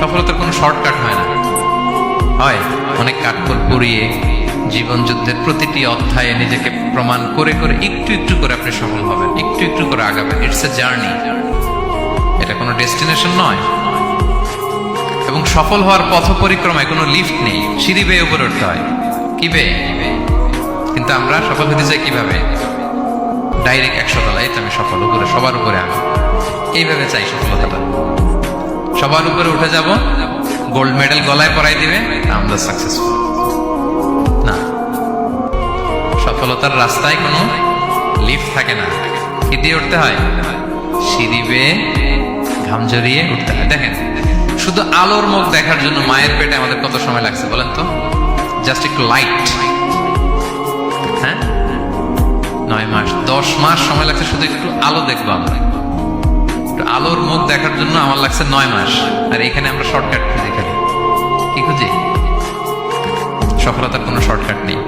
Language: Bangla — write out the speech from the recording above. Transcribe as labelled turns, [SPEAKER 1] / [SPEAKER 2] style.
[SPEAKER 1] সফলতার কোনো শর্টকাট হয় না, হয় অনেক কাঠখড় পুড়িয়ে জীবন যুদ্ধের প্রতিটি অধ্যায়ে নিজেকে প্রমাণ করে করে একটু একটু করে আপনি সফল হবেন, একটু একটু করে আগাবেন। ইটস এ জার্নি, এটা কোনো ডেস্টিনেশন নয়। এবং সফল হওয়ার পথ পরিক্রমায় কোনো লিফট নেই, সিঁড়ি বেয়ে উপরে উঠতে হয়। কি বেয়ে? কিন্তু আমরা সফল হতে চাই কিভাবে? ডাইরেক্ট 100 তলা, এই তো আমি সফল, উপরে সবার উপরে আমি, এইভাবে চাই সফলতাটা। সবার উপরে উঠে যাব, গোল্ড মেডেল গলায় পরাই দিবে, আমরা সাকসেসফুল না। সফলতার রাস্তায় কোনো লিফট থাকে না। কি দিয়ে উঠতে হয়? সিঁড়ি বেয়ে ঘাম জড়িয়ে উঠতে হয়। দেখেন, শুধু আলোর মুখ দেখার জন্য মায়ের পেটে আমাদের কত সময় লাগছে বলেন তো? জাস্ট একটু লাইট, হ্যাঁ, 9 মাস 10 মাস সময় লাগছে শুধু একটু আলো দেখবো আমরা। একটু আলোর মুখ দেখার জন্য আমার লাগছে 9 মাস। আর এখানে আমরা শর্টকাট খুঁজি, খালি কি খুঁজি? সফলতার কোনো শর্টকাট নেই।